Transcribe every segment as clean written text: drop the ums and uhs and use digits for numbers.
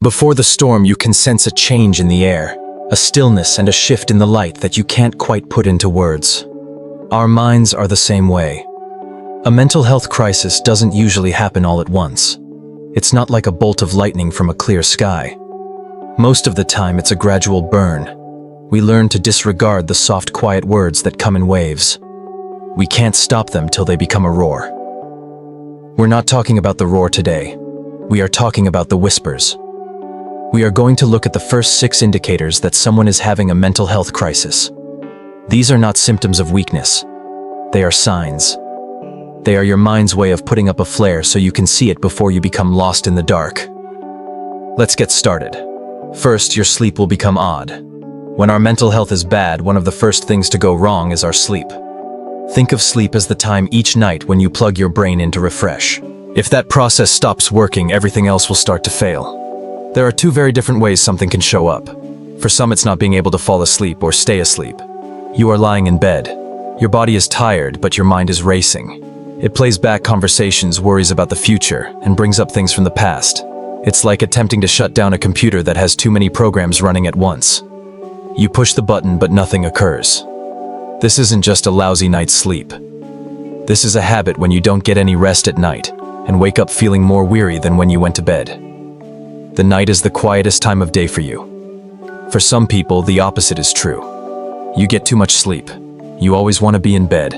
Before the storm, you can sense a change in the air, a stillness and a shift in the light that you can't quite put into words. Our minds are the same way. A mental health crisis doesn't usually happen all at once. It's not like a bolt of lightning from a clear sky. Most of the time, it's a gradual burn. We learn to disregard the soft, quiet words that come in waves. We can't stop them till they become a roar. We're not talking about the roar today. We are talking about the whispers. We are going to look at the first 6 indicators that someone is having a mental health crisis. These are not symptoms of weakness. They are signs. They are your mind's way of putting up a flare so you can see it before you become lost in the dark. Let's get started. First, your sleep will become odd. When our mental health is bad, one of the first things to go wrong is our sleep. Think of sleep as the time each night when you plug your brain in to refresh. If that process stops working, everything else will start to fail. There are 2 very different ways something can show up. For some, it's not being able to fall asleep or stay asleep. You are lying in bed. Your body is tired, but your mind is racing. It plays back conversations, worries about the future, and brings up things from the past. It's like attempting to shut down a computer that has too many programs running at once. You push the button, but nothing occurs. This isn't just a lousy night's sleep. This is a habit when you don't get any rest at night and wake up feeling more weary than when you went to bed. The night is the quietest time of day for you. For some people, the opposite is true. You get too much sleep. You always want to be in bed.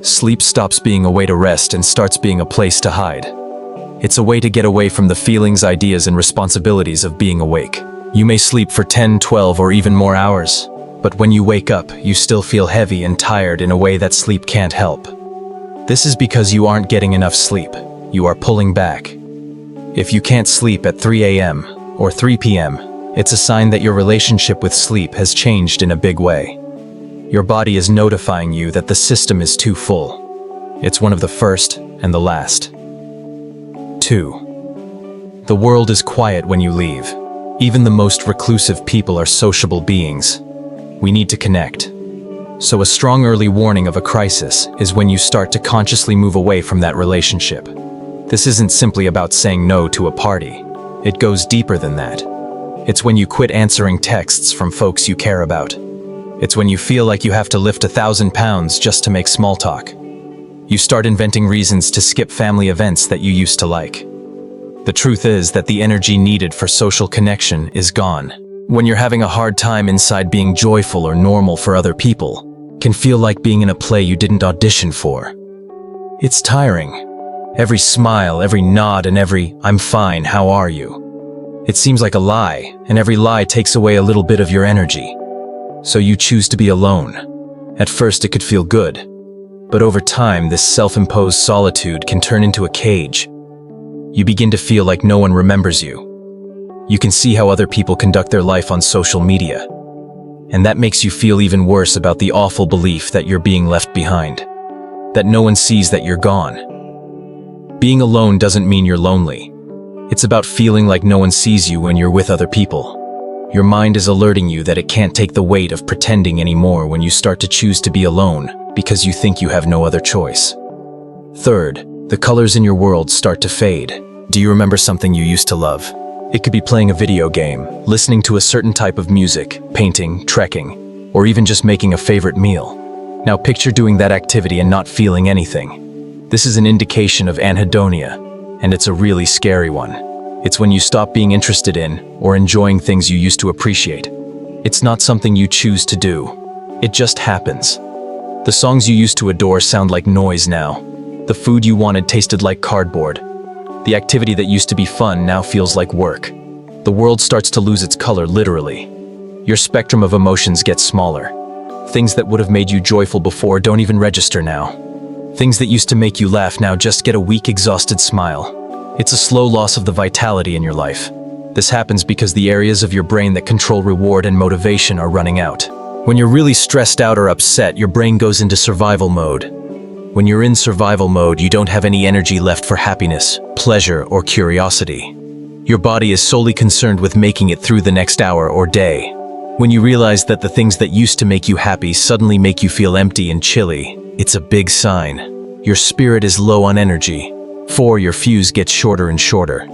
Sleep stops being a way to rest and starts being a place to hide. It's a way to get away from the feelings, ideas, and responsibilities of being awake. You may sleep for 10, 12, or even more hours. But when you wake up, you still feel heavy and tired in a way that sleep can't help. This is because you aren't getting enough sleep. You are pulling back. If you can't sleep at 3 a.m. or 3 p.m., it's a sign that your relationship with sleep has changed in a big way. Your body is notifying you that the system is too full. It's one of the first and the last. 2. The world is quiet when you leave. Even the most reclusive people are sociable beings. We need to connect. So a strong early warning of a crisis is when you start to consciously move away from that relationship. This isn't simply about saying no to a party. It goes deeper than that. It's when you quit answering texts from folks you care about. It's when you feel like you have to lift 1,000 pounds just to make small talk. You start inventing reasons to skip family events that you used to like. The truth is that the energy needed for social connection is gone. When you're having a hard time inside, being joyful or normal for other people can feel like being in a play you didn't audition for. It's tiring. Every smile, every nod, and every "I'm fine, how are you?" It seems like a lie, and every lie takes away a little bit of your energy. So you choose to be alone. At first it could feel good, but over time this self-imposed solitude can turn into a cage. You begin to feel like no one remembers you. You can see how other people conduct their life on social media, and that makes you feel even worse about the awful belief that you're being left behind, that no one sees that you're gone. Being alone doesn't mean you're lonely. It's about feeling like no one sees you when you're with other people. Your mind is alerting you that it can't take the weight of pretending anymore when you start to choose to be alone because you think you have no other choice. Third, the colors in your world start to fade. Do you remember something you used to love? It could be playing a video game, listening to a certain type of music, painting, trekking, or even just making a favorite meal. Now picture doing that activity and not feeling anything. This is an indication of anhedonia, and it's a really scary one. It's when you stop being interested in or enjoying things you used to appreciate. It's not something you choose to do. It just happens. The songs you used to adore sound like noise now. The food you wanted tasted like cardboard. The activity that used to be fun now feels like work. The world starts to lose its color, literally. Your spectrum of emotions gets smaller. Things that would have made you joyful before don't even register now. Things that used to make you laugh now just get a weak, exhausted smile. It's a slow loss of the vitality in your life. This happens because the areas of your brain that control reward and motivation are running out. When you're really stressed out or upset, your brain goes into survival mode. When you're in survival mode, you don't have any energy left for happiness, pleasure, or curiosity. Your body is solely concerned with making it through the next hour or day. When you realize that the things that used to make you happy suddenly make you feel empty and chilly, it's a big sign. Your spirit is low on energy. 4. Your fuse gets shorter and shorter.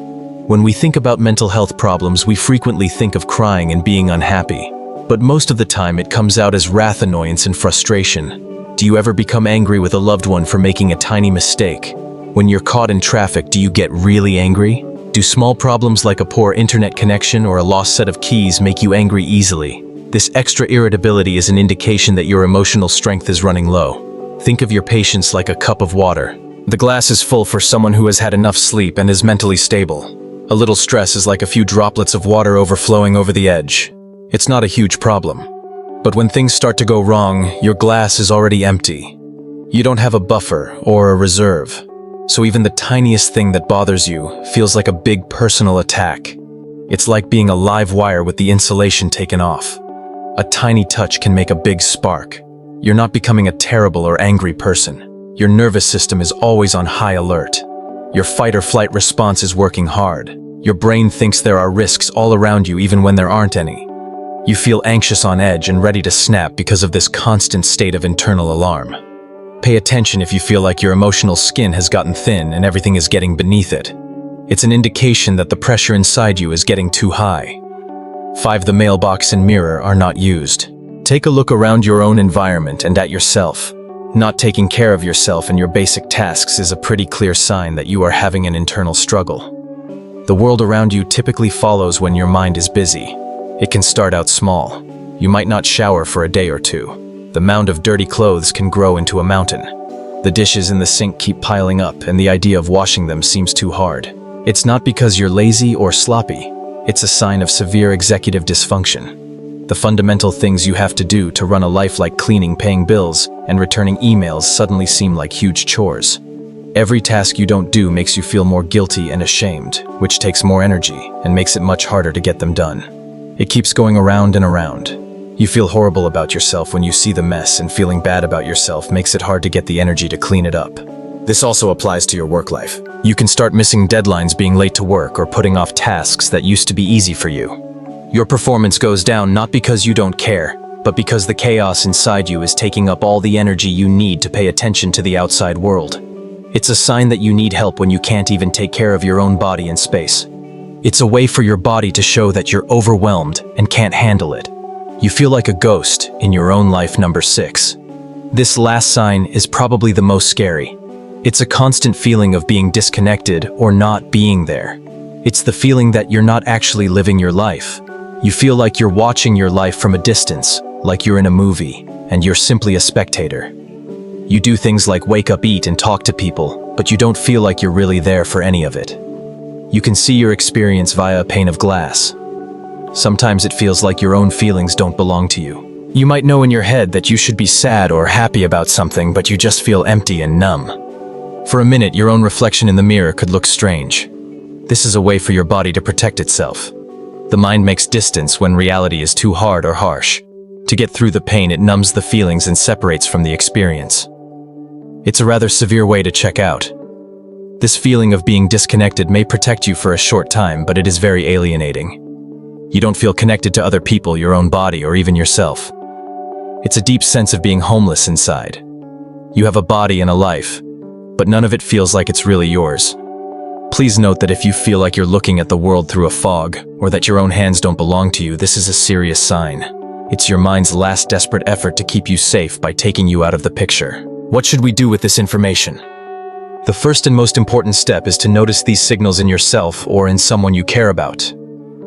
When we think about mental health problems, we frequently think of crying and being unhappy. But most of the time it comes out as wrath, annoyance, and frustration. Do you ever become angry with a loved one for making a tiny mistake? When you're caught in traffic, do you get really angry? Do small problems like a poor internet connection or a lost set of keys make you angry easily? This extra irritability is an indication that your emotional strength is running low. Think of your patience like a cup of water. The glass is full for someone who has had enough sleep and is mentally stable. A little stress is like a few droplets of water overflowing over the edge. It's not a huge problem. But when things start to go wrong, your glass is already empty. You don't have a buffer or a reserve. So even the tiniest thing that bothers you feels like a big personal attack. It's like being a live wire with the insulation taken off. A tiny touch can make a big spark. You're not becoming a terrible or angry person. Your nervous system is always on high alert. Your fight or flight response is working hard. Your brain thinks there are risks all around you even when there aren't any. You feel anxious, on edge, and ready to snap because of this constant state of internal alarm. Pay attention if you feel like your emotional skin has gotten thin and everything is getting beneath it. It's an indication that the pressure inside you is getting too high. 5. The mailbox and mirror are not used. Take a look around your own environment and at yourself. Not taking care of yourself and your basic tasks is a pretty clear sign that you are having an internal struggle. The world around you typically follows when your mind is busy. It can start out small. You might not shower for a day or two. The mound of dirty clothes can grow into a mountain. The dishes in the sink keep piling up, and the idea of washing them seems too hard. It's not because you're lazy or sloppy. It's a sign of severe executive dysfunction. The fundamental things you have to do to run a life, like cleaning, paying bills, and returning emails, suddenly seem like huge chores. Every task you don't do makes you feel more guilty and ashamed, which takes more energy and makes it much harder to get them done. It keeps going around and around. You feel horrible about yourself when you see the mess, and feeling bad about yourself makes it hard to get the energy to clean it up. This also applies to your work life. You can start missing deadlines, being late to work, or putting off tasks that used to be easy for you. Your performance goes down not because you don't care, but because the chaos inside you is taking up all the energy you need to pay attention to the outside world. It's a sign that you need help when you can't even take care of your own body and space. It's a way for your body to show that you're overwhelmed and can't handle it. You feel like a ghost in your own life. Number 6. This last sign is probably the most scary. It's a constant feeling of being disconnected or not being there. It's the feeling that you're not actually living your life. You feel like you're watching your life from a distance, like you're in a movie, and you're simply a spectator. You do things like wake up, eat, and talk to people, but you don't feel like you're really there for any of it. You can see your experience via a pane of glass. Sometimes it feels like your own feelings don't belong to you. You might know in your head that you should be sad or happy about something, but you just feel empty and numb. For a minute, your own reflection in the mirror could look strange. This is a way for your body to protect itself. The mind makes distance when reality is too hard or harsh. To get through the pain, it numbs the feelings and separates from the experience. It's a rather severe way to check out. This feeling of being disconnected may protect you for a short time, but it is very alienating. You don't feel connected to other people, your own body, or even yourself. It's a deep sense of being homeless inside. You have a body and a life, but none of it feels like it's really yours. Please note that if you feel like you're looking at the world through a fog, or that your own hands don't belong to you, this is a serious sign. It's your mind's last desperate effort to keep you safe by taking you out of the picture. What should we do with this information? The first and most important step is to notice these signals in yourself or in someone you care about.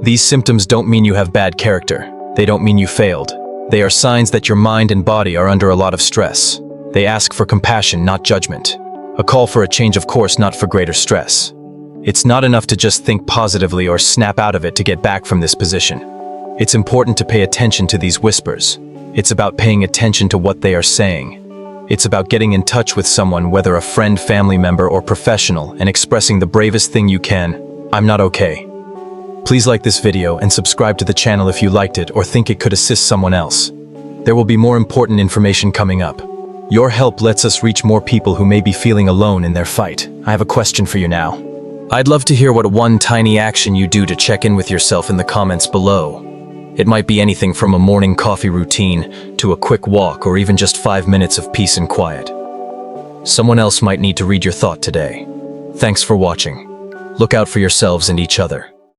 These symptoms don't mean you have bad character. They don't mean you failed. They are signs that your mind and body are under a lot of stress. They ask for compassion, not judgment. A call for a change of course, not for greater stress. It's not enough to just think positively or snap out of it to get back from this position. It's important to pay attention to these whispers. It's about paying attention to what they are saying. It's about getting in touch with someone, whether a friend, family member, or professional, and expressing the bravest thing you can: I'm not okay. Please like this video and subscribe to the channel if you liked it or think it could assist someone else. There will be more important information coming up. Your help lets us reach more people who may be feeling alone in their fight. I have a question for you now. I'd love to hear what one tiny action you do to check in with yourself in the comments below. It might be anything from a morning coffee routine to a quick walk, or even just 5 minutes of peace and quiet. Someone else might need to read your thought today. Thanks for watching. Look out for yourselves and each other.